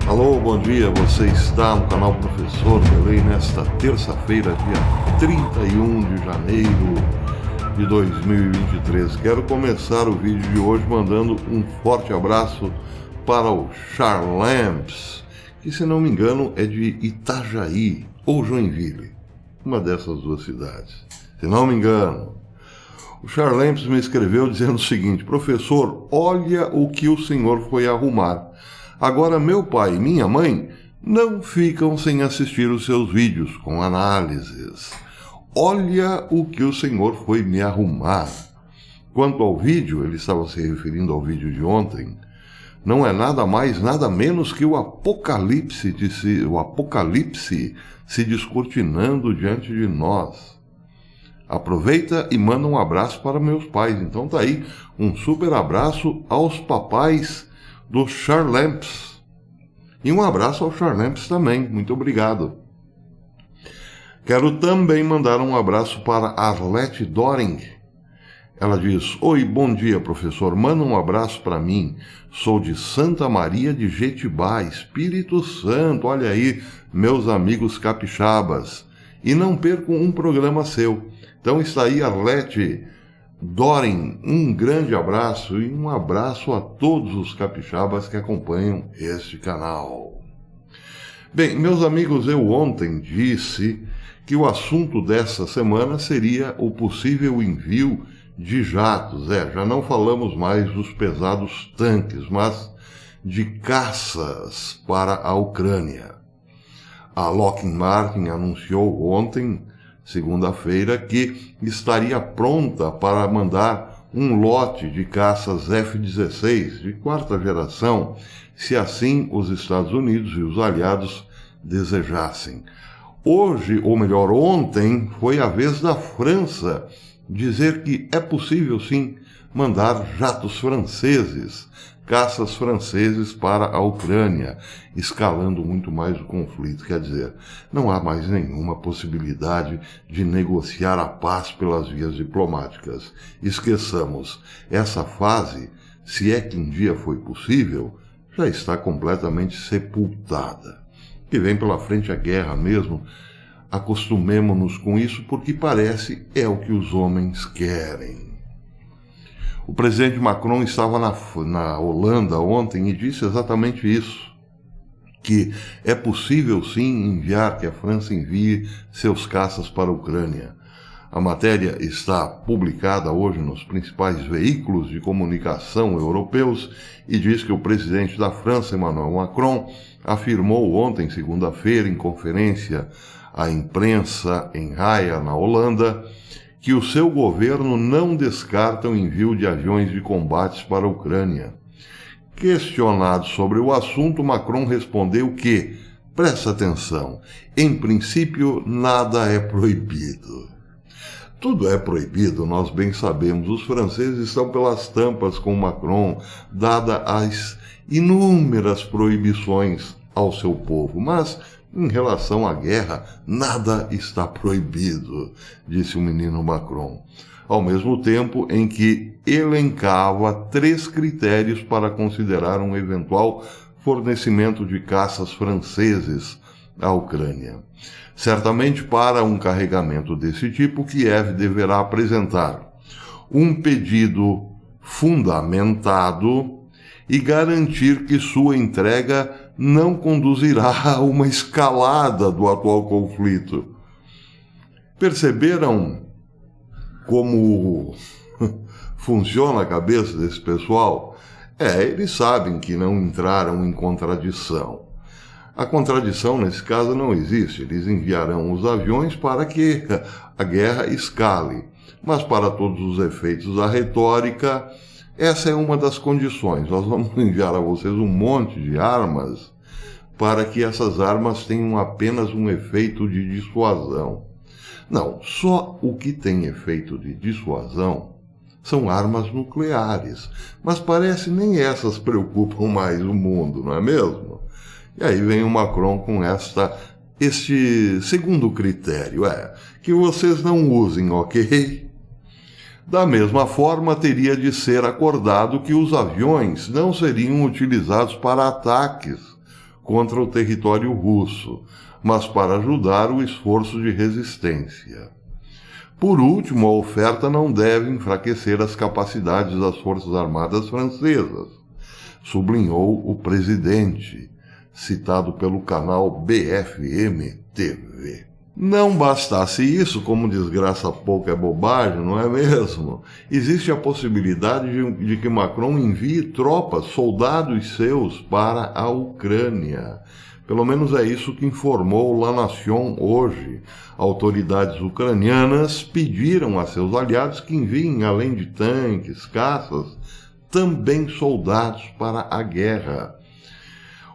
Alô, bom dia, você está no canal Professor Belém nesta terça-feira, dia 31 de janeiro de 2023. Quero começar o vídeo de hoje mandando um forte abraço para o Charlamps, que se não me engano é de Itajaí ou Joinville, uma dessas duas cidades, se não me engano. O Charlamps me escreveu dizendo o seguinte: professor, olha o que o senhor foi arrumar. Agora meu pai e minha mãe não ficam sem assistir os seus vídeos com análises. Olha o que o senhor foi me arrumar. Quanto ao vídeo, ele estava se referindo ao vídeo de ontem, não é nada mais, nada menos que o apocalipse se descortinando diante de nós. Aproveita e manda um abraço para meus pais. Então tá aí, um super abraço aos papais do Charlamps. E um abraço ao Charlamps também, muito obrigado. Quero também mandar um abraço para Arlete Doring. Ela diz: oi, bom dia, professor, manda um abraço para mim. Sou de Santa Maria de Jetibá, Espírito Santo. Olha aí, meus amigos capixabas. E não perco um programa seu. Então está aí, Arlete Doring, um grande abraço e um abraço a todos os capixabas que acompanham este canal. Bem, meus amigos, eu ontem disse que o assunto dessa semana seria o possível envio de jatos. Já não falamos mais dos pesados tanques, mas de caças para a Ucrânia. A Lockheed Martin anunciou ontem, segunda-feira, que estaria pronta para mandar um lote de caças F-16 de quarta geração, se assim os Estados Unidos e os aliados desejassem. Hoje, ou melhor, ontem, foi a vez da França dizer que é possível sim mandar jatos franceses, caças franceses para a Ucrânia, escalando muito mais o conflito. Quer dizer, não há mais nenhuma possibilidade de negociar a paz pelas vias diplomáticas. Esqueçamos, essa fase, se é que um dia foi possível, já está completamente sepultada. O que vem pela frente é guerra mesmo. Acostumemo-nos com isso porque parece é o que os homens querem. O presidente Macron estava na Holanda ontem e disse exatamente isso, que é possível sim enviar, que a França envie seus caças para a Ucrânia. A matéria está publicada hoje nos principais veículos de comunicação europeus e diz que o presidente da França, Emmanuel Macron, afirmou ontem, segunda-feira, em conferência à imprensa em Haia, na Holanda, que o seu governo não descarta o envio de aviões de combates para a Ucrânia. Questionado sobre o assunto, Macron respondeu que, presta atenção, em princípio nada é proibido. Tudo é proibido, nós bem sabemos. Os franceses estão pelas tampas com Macron, dada as inúmeras proibições ao seu povo, mas em relação à guerra, nada está proibido, disse o menino Macron, ao mesmo tempo em que elencava 3 critérios para considerar um eventual fornecimento de caças franceses à Ucrânia. Certamente, para um carregamento desse tipo, Kiev deverá apresentar um pedido fundamentado e garantir que sua entrega não conduzirá a uma escalada do atual conflito. Perceberam como funciona a cabeça desse pessoal? Eles sabem que não entraram em contradição. A contradição, nesse caso, não existe. Eles enviarão os aviões para que a guerra escale. Mas, para todos os efeitos da retórica, essa é uma das condições. Nós vamos enviar a vocês um monte de armas para que essas armas tenham apenas um efeito de dissuasão. Não, só o que tem efeito de dissuasão são armas nucleares. Mas parece nem essas preocupam mais o mundo, não é mesmo? E aí vem o Macron com este segundo critério, que vocês não usem, ok? Da mesma forma, teria de ser acordado que os aviões não seriam utilizados para ataques contra o território russo, mas para ajudar o esforço de resistência. Por último, a oferta não deve enfraquecer as capacidades das Forças Armadas francesas, sublinhou o presidente, citado pelo canal BFM TV. Não bastasse isso, como desgraça pouca é bobagem, não é mesmo? Existe a possibilidade de que Macron envie tropas, soldados seus, para a Ucrânia. Pelo menos é isso que informou La Nation hoje. Autoridades ucranianas pediram a seus aliados que enviem, além de tanques, caças, também soldados para a guerra.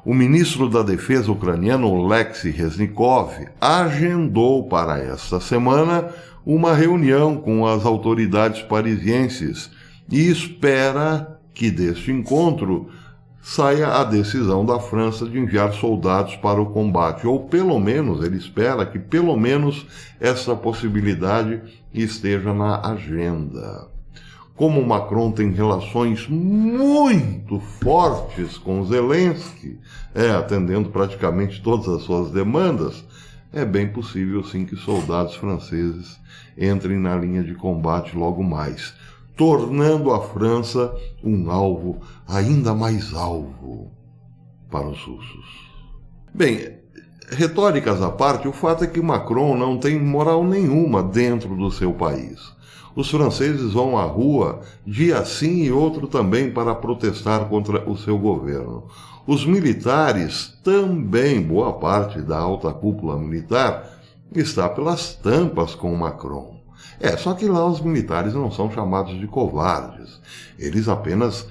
O ministro da Defesa ucraniano, Oleksiy Reznikov, agendou para esta semana uma reunião com as autoridades parisienses e espera que deste encontro saia a decisão da França de enviar soldados para o combate, ou pelo menos, ele espera que pelo menos essa possibilidade esteja na agenda. Como Macron tem relações muito fortes com Zelensky, atendendo praticamente todas as suas demandas, é bem possível sim que soldados franceses entrem na linha de combate logo mais, tornando a França um alvo ainda mais alvo para os russos. Bem, retóricas à parte, o fato é que Macron não tem moral nenhuma dentro do seu país. Os franceses vão à rua dia sim e outro também para protestar contra o seu governo. Os militares também, boa parte da alta cúpula militar, está pelas tampas com Macron. Só que lá os militares não são chamados de covardes. Eles apenas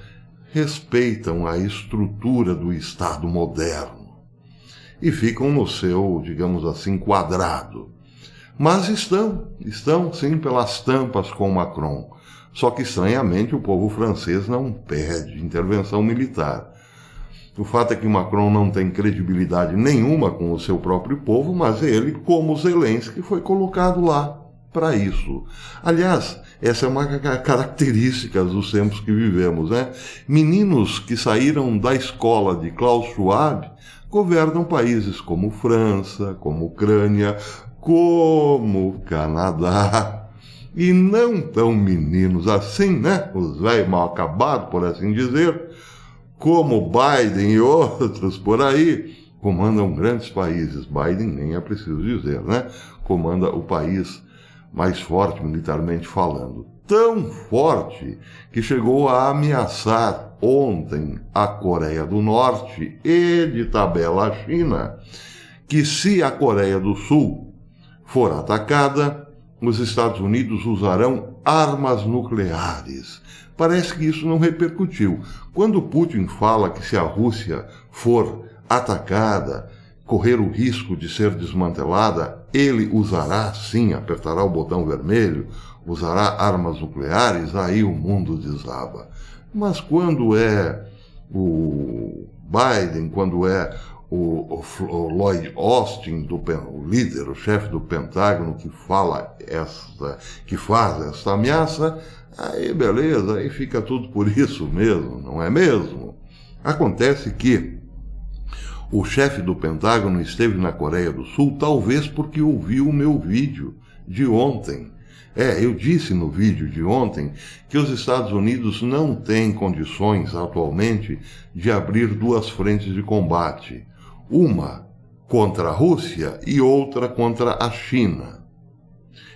respeitam a estrutura do Estado moderno e ficam no seu, digamos assim, quadrado. Mas estão sim pelas tampas com Macron. Só que, estranhamente, o povo francês não pede intervenção militar. O fato é que Macron não tem credibilidade nenhuma com o seu próprio povo, mas ele, como Zelensky, foi colocado lá para isso. Aliás, essa é uma característica dos tempos que vivemos, né? Meninos que saíram da escola de Klaus Schwab governam países como França, como Ucrânia, como Canadá, e não tão meninos assim, né? Os velhos mal acabados, por assim dizer, como Biden e outros por aí, comandam grandes países. Biden nem é preciso dizer, né? Comanda o país mais forte militarmente falando. Tão forte que chegou a ameaçar ontem a Coreia do Norte e, de tabela, a China, que se a Coreia do Sul for atacada, os Estados Unidos usarão armas nucleares. Parece que isso não repercutiu. Quando Putin fala que se a Rússia for atacada, correr o risco de ser desmantelada, ele usará sim, apertará o botão vermelho, usará armas nucleares, aí o mundo desaba. Mas quando é o Biden, quando é o Lloyd Austin, o líder, o chefe do Pentágono, que faz essa ameaça, aí beleza, aí fica tudo por isso mesmo, não é mesmo? Acontece que o chefe do Pentágono esteve na Coreia do Sul, talvez porque ouviu o meu vídeo de ontem. Eu disse no vídeo de ontem que os Estados Unidos não têm condições atualmente de abrir duas frentes de combate. Uma contra a Rússia e outra contra a China.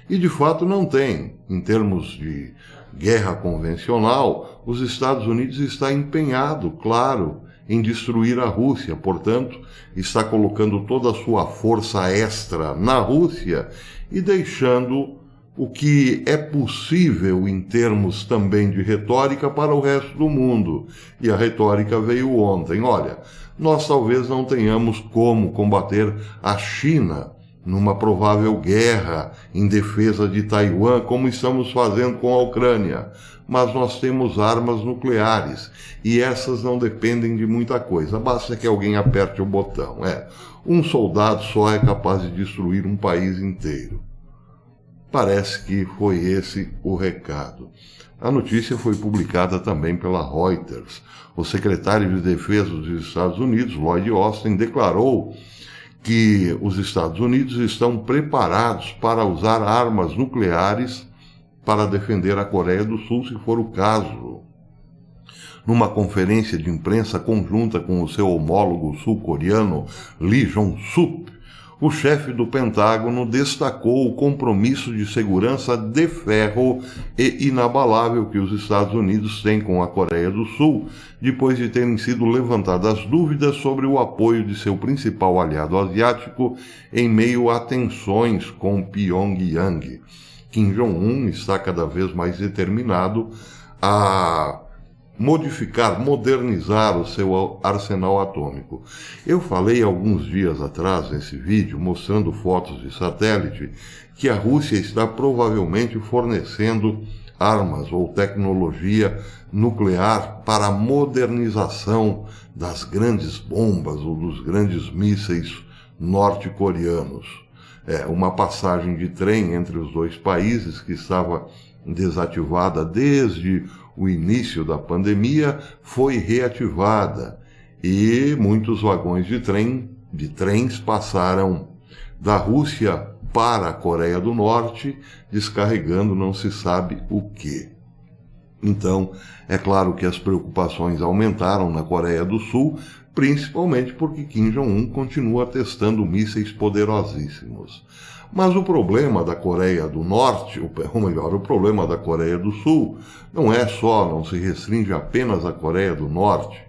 E de fato não tem. Em termos de guerra convencional, os Estados Unidos está empenhado, claro, em destruir a Rússia. Portanto, está colocando toda a sua força extra na Rússia e deixando o que é possível em termos também de retórica para o resto do mundo. E a retórica veio ontem. Olha, nós talvez não tenhamos como combater a China numa provável guerra em defesa de Taiwan, como estamos fazendo com a Ucrânia. Mas nós temos armas nucleares e essas não dependem de muita coisa. Basta que alguém aperte o botão. Um soldado só é capaz de destruir um país inteiro. Parece que foi esse o recado. A notícia foi publicada também pela Reuters. O secretário de Defesa dos Estados Unidos, Lloyd Austin, declarou que os Estados Unidos estão preparados para usar armas nucleares para defender a Coreia do Sul, se for o caso. Numa conferência de imprensa conjunta com o seu homólogo sul-coreano, Lee Jong-sup, o chefe do Pentágono destacou o compromisso de segurança de ferro e inabalável que os Estados Unidos têm com a Coreia do Sul, depois de terem sido levantadas dúvidas sobre o apoio de seu principal aliado asiático em meio a tensões com Pyongyang. Kim Jong-un está cada vez mais determinado a modernizar o seu arsenal atômico. Eu falei alguns dias atrás nesse vídeo, mostrando fotos de satélite, que a Rússia está provavelmente fornecendo armas ou tecnologia nuclear para a modernização das grandes bombas ou dos grandes mísseis norte-coreanos. Uma passagem de trem entre os dois países que estava desativada desde o início da pandemia foi reativada e muitos vagões de trens passaram da Rússia para a Coreia do Norte, descarregando não se sabe o quê. Então, é claro que as preocupações aumentaram na Coreia do Sul, principalmente porque Kim Jong-un continua testando mísseis poderosíssimos. Mas o problema da Coreia do Norte, ou melhor, o problema da Coreia do Sul, não se restringe apenas à Coreia do Norte.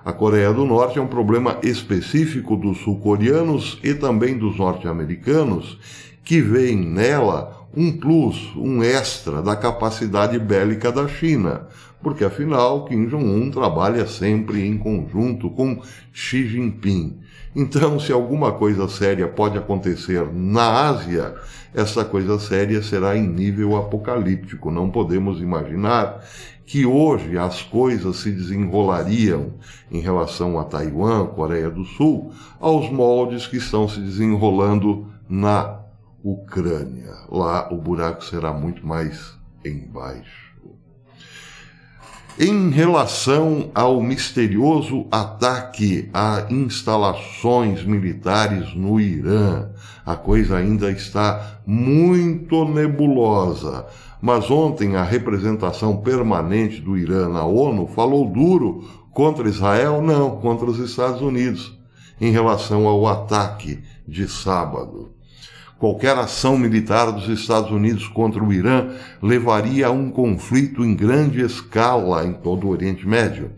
A Coreia do Norte é um problema específico dos sul-coreanos e também dos norte-americanos, que veem nela um plus, um extra da capacidade bélica da China, porque afinal Kim Jong-un trabalha sempre em conjunto com Xi Jinping. Então, se alguma coisa séria pode acontecer na Ásia, essa coisa séria será em nível apocalíptico. Não podemos imaginar que hoje as coisas se desenrolariam em relação a Taiwan, Coreia do Sul, aos moldes que estão se desenrolando na Ucrânia. Lá o buraco será muito mais embaixo. Em relação ao misterioso ataque a instalações militares no Irã, a coisa ainda está muito nebulosa. Mas ontem a representação permanente do Irã na ONU falou duro contra Israel, não, contra os Estados Unidos, em relação ao ataque de sábado. Qualquer ação militar dos Estados Unidos contra o Irã levaria a um conflito em grande escala em todo o Oriente Médio,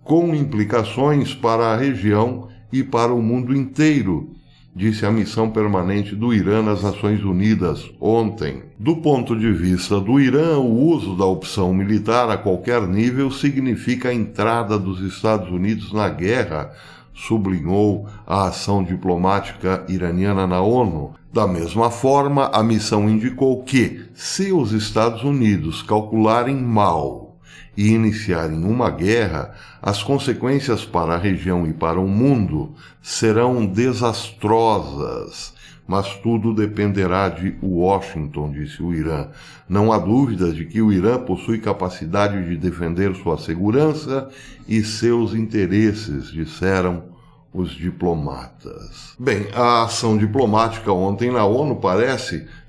com implicações para a região e para o mundo inteiro, disse a missão permanente do Irã nas Nações Unidas ontem. Do ponto de vista do Irã, o uso da opção militar a qualquer nível significa a entrada dos Estados Unidos na guerra, sublinhou a ação diplomática iraniana na ONU. Da mesma forma, a missão indicou que, se os Estados Unidos calcularem mal e iniciarem uma guerra, as consequências para a região e para o mundo serão desastrosas. Mas tudo dependerá de Washington, disse o Irã. Não há dúvida de que o Irã possui capacidade de defender sua segurança e seus interesses, disseram os diplomatas. Bem, a ação diplomática ontem na ONU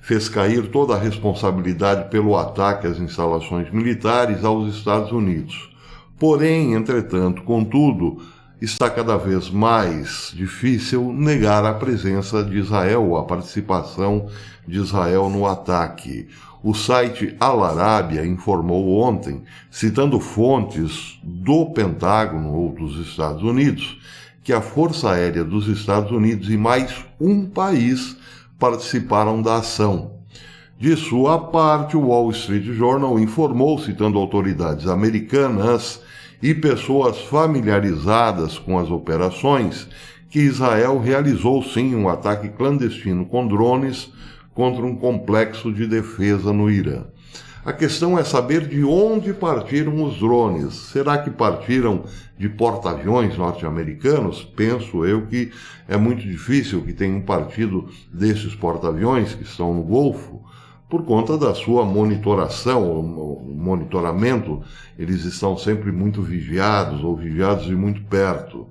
fez cair toda a responsabilidade pelo ataque às instalações militares aos Estados Unidos. Porém, entretanto, contudo, está cada vez mais difícil negar a presença de Israel, a participação de Israel no ataque. O site Al Arabiya informou ontem, citando fontes do Pentágono ou dos Estados Unidos, que a Força Aérea dos Estados Unidos e mais um país participaram da ação. De sua parte, o Wall Street Journal informou, citando autoridades americanas e pessoas familiarizadas com as operações, que Israel realizou sim um ataque clandestino com drones contra um complexo de defesa no Irã. A questão é saber de onde partiram os drones. Será que partiram de porta-aviões norte-americanos? Penso eu que é muito difícil que tenham partido desses porta-aviões que estão no Golfo, por conta da sua monitoração, o monitoramento, eles estão sempre muito vigiados ou vigiados de muito perto.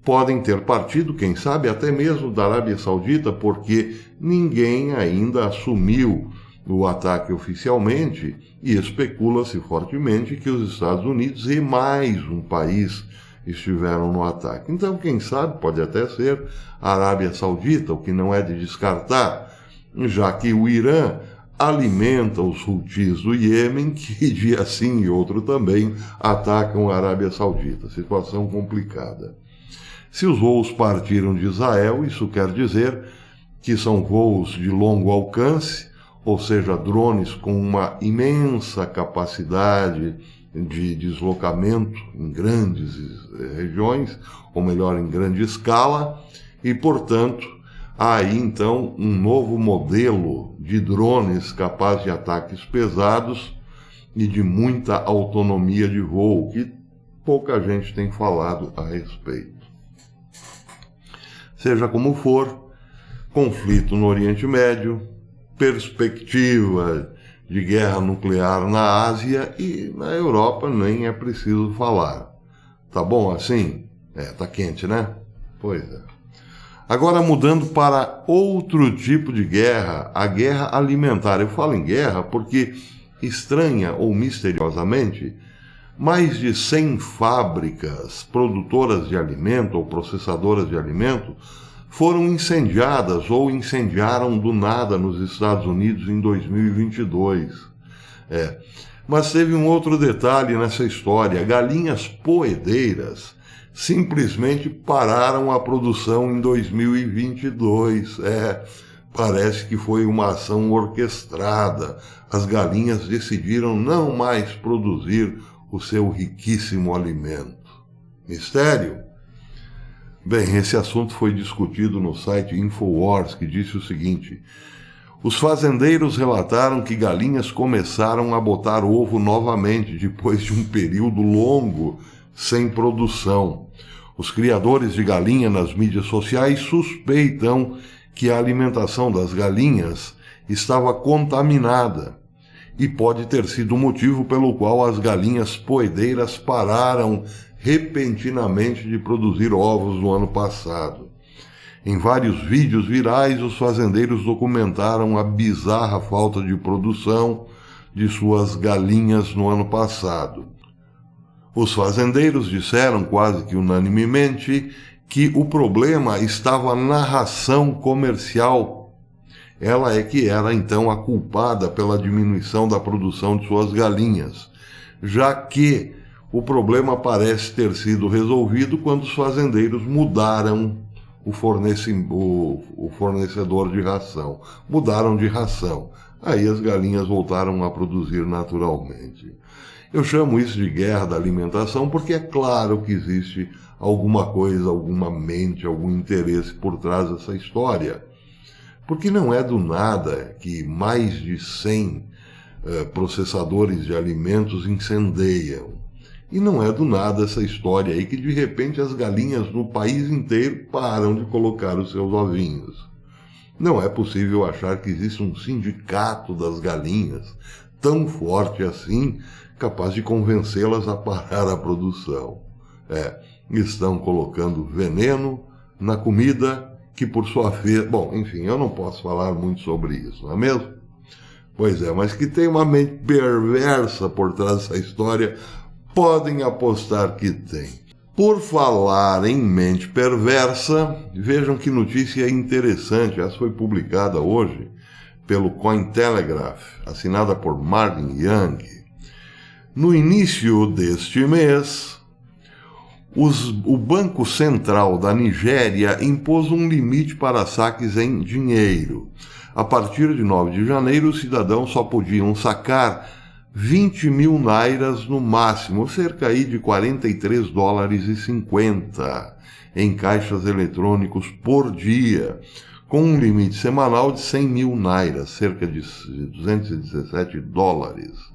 Podem ter partido, quem sabe, até mesmo da Arábia Saudita, porque ninguém ainda assumiu o ataque oficialmente e especula-se fortemente que os Estados Unidos e mais um país estiveram no ataque. Então, quem sabe, pode até ser a Arábia Saudita, o que não é de descartar, já que o Irã alimenta os Houthis do Iêmen, que dia sim e outro também atacam a Arábia Saudita. Situação complicada. Se os voos partiram de Israel, isso quer dizer que são voos de longo alcance, ou seja, drones com uma imensa capacidade de deslocamento em grandes regiões, ou melhor, em grande escala, e, portanto, há aí então um novo modelo de drones capaz de ataques pesados e de muita autonomia de voo, que pouca gente tem falado a respeito. Seja como for, conflito no Oriente Médio, perspectiva de guerra nuclear na Ásia e na Europa nem é preciso falar. Tá bom assim? Tá quente, né? Pois é. Agora mudando para outro tipo de guerra, a guerra alimentar. Eu falo em guerra porque, estranha ou misteriosamente, mais de 100 fábricas produtoras de alimento ou processadoras de alimento foram incendiadas ou incendiaram do nada nos Estados Unidos em 2022. Mas teve um outro detalhe nessa história. Galinhas poedeiras simplesmente pararam a produção em 2022. Parece que foi uma ação orquestrada. As galinhas decidiram não mais produzir o seu riquíssimo alimento. Mistério? Bem, esse assunto foi discutido no site Infowars, que disse o seguinte: os fazendeiros relataram que galinhas começaram a botar ovo novamente depois de um período longo sem produção. Os criadores de galinha nas mídias sociais suspeitam que a alimentação das galinhas estava contaminada e pode ter sido o motivo pelo qual as galinhas poedeiras pararam repentinamente de produzir ovos no ano passado. Em vários vídeos virais, os fazendeiros documentaram a bizarra falta de produção de suas galinhas no ano passado. Os fazendeiros disseram quase que unanimemente que o problema estava na ração comercial. Ela é que era então a culpada pela diminuição da produção de suas galinhas, já que o problema parece ter sido resolvido quando os fazendeiros mudaram o fornecedor de ração. Mudaram de ração. Aí as galinhas voltaram a produzir naturalmente. Eu chamo isso de guerra da alimentação porque é claro que existe alguma coisa, alguma mente, algum interesse por trás dessa história. Porque não é do nada que mais de 100 processadores de alimentos incendeiam. E não é do nada essa história aí que de repente as galinhas no país inteiro param de colocar os seus ovinhos. Não é possível achar que existe um sindicato das galinhas tão forte assim, capaz de convencê-las a parar a produção. Estão colocando veneno na comida que por sua vez... Bom, enfim, eu não posso falar muito sobre isso, não é mesmo? Pois é, mas que tem uma mente perversa por trás dessa história, podem apostar que tem. Por falar em mente perversa, vejam que notícia interessante. Essa foi publicada hoje pelo Cointelegraph, assinada por Martin Young. No início deste mês, o Banco Central da Nigéria impôs um limite para saques em dinheiro. A partir de 9 de janeiro, os cidadãos só podiam sacar 20 mil nairas no máximo, cerca aí de $43,50 em caixas eletrônicos por dia, com um limite semanal de 100 mil nairas, cerca de $217.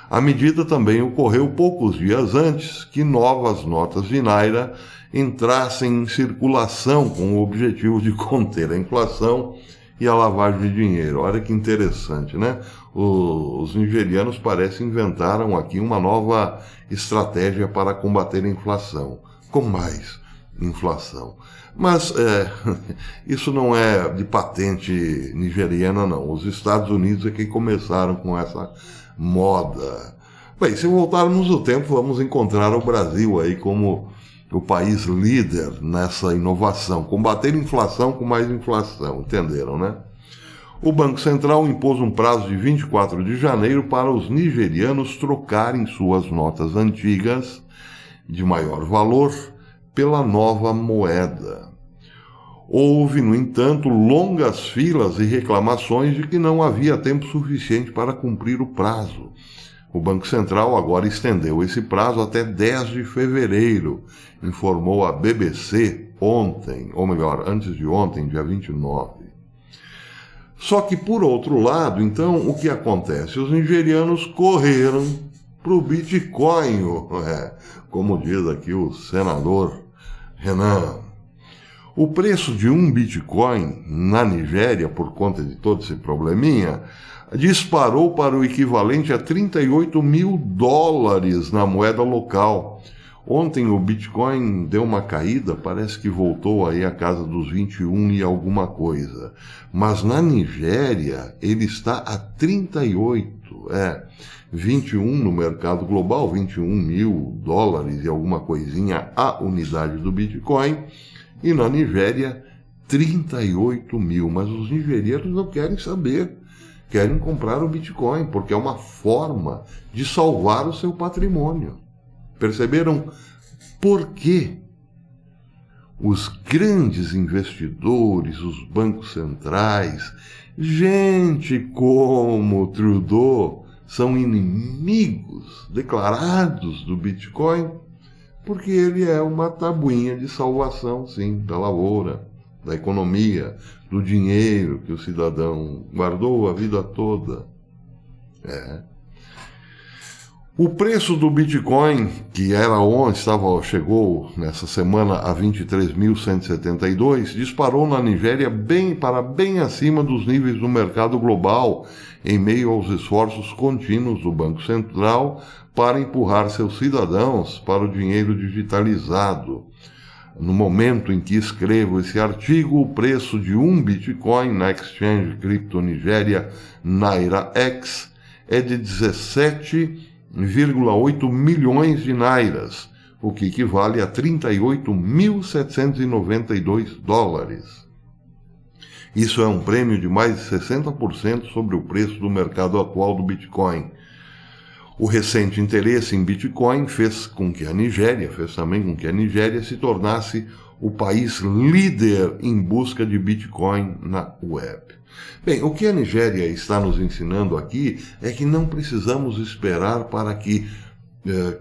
A medida também ocorreu poucos dias antes que novas notas de naira entrassem em circulação com o objetivo de conter a inflação e a lavagem de dinheiro. Olha que interessante, né? Os nigerianos parecem inventaram aqui uma nova estratégia para combater a inflação, com mais inflação. Mas isso não é de patente nigeriana, não. Os Estados Unidos é que começaram com essa moda. Bem, se voltarmos o tempo, vamos encontrar o Brasil aí como o país líder nessa inovação. Combater inflação com mais inflação, entenderam, né? O Banco Central impôs um prazo de 24 de janeiro para os nigerianos trocarem suas notas antigas de maior valor pela nova moeda. Houve, no entanto, longas filas e reclamações de que não havia tempo suficiente para cumprir o prazo. O Banco Central agora estendeu esse prazo até 10 de fevereiro, informou a BBC ontem, ou melhor, antes de ontem, dia 29. Só que, por outro lado, então, o que acontece? Os nigerianos correram para o Bitcoin, como diz aqui o senador Renan. O preço de um Bitcoin na Nigéria, por conta de todo esse probleminha, disparou para o equivalente a 38 mil dólares na moeda local. Ontem o Bitcoin deu uma caída, parece que voltou aí à casa dos 21 e alguma coisa. Mas na Nigéria ele está a 38, 21 no mercado global, 21 mil dólares e alguma coisinha a unidade do Bitcoin. E na Nigéria, 38 mil. Mas os nigerianos não querem saber. Querem comprar o Bitcoin, porque é uma forma de salvar o seu patrimônio. Perceberam por quê? Os grandes investidores, os bancos centrais, gente como Trudeau, são inimigos declarados do Bitcoin, porque ele é uma tabuinha de salvação, sim, da lavoura, da economia, do dinheiro que o cidadão guardou a vida toda. O preço do Bitcoin, que era onde chegou nessa semana a 23.172, disparou na Nigéria bem acima dos níveis do mercado global, em meio aos esforços contínuos do Banco Central para empurrar seus cidadãos para o dinheiro digitalizado. No momento em que escrevo esse artigo, o preço de um Bitcoin na Exchange Crypto Nigéria NairaX é de 17,8 milhões de nairas, o que equivale a 38.792 dólares. Isso é um prêmio de mais de 60% sobre o preço do mercado atual do Bitcoin. O recente interesse em Bitcoin fez também com que a Nigéria se tornasse o país líder em busca de Bitcoin na web. Bem, o que a Nigéria está nos ensinando aqui é que não precisamos esperar para que,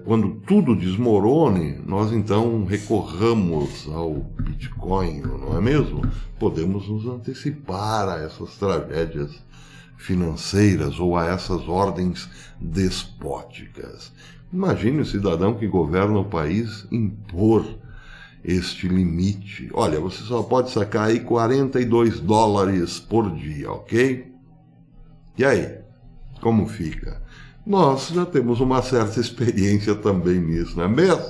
quando tudo desmorone, nós então recorramos ao Bitcoin, não é mesmo? Podemos nos antecipar a essas tragédias financeiras ou a essas ordens despóticas. Imagine o cidadão que governa o país impor este limite. Olha, você só pode sacar aí 42 dólares por dia, ok? E aí, como fica? Nós já temos uma certa experiência também nisso, não é mesmo?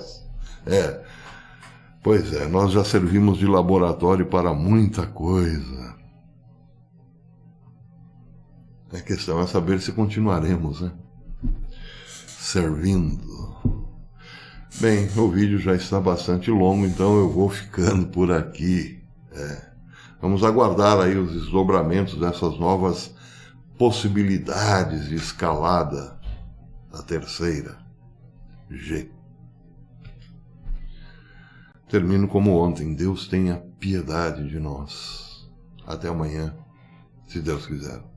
Pois é, nós já servimos de laboratório para muita coisa. A questão é saber se continuaremos, né? Servindo. Bem, o vídeo já está bastante longo, então eu vou ficando por aqui. Vamos aguardar aí os desdobramentos dessas novas possibilidades de escalada da terceira G. Termino como ontem. Deus tenha piedade de nós. Até amanhã, se Deus quiser.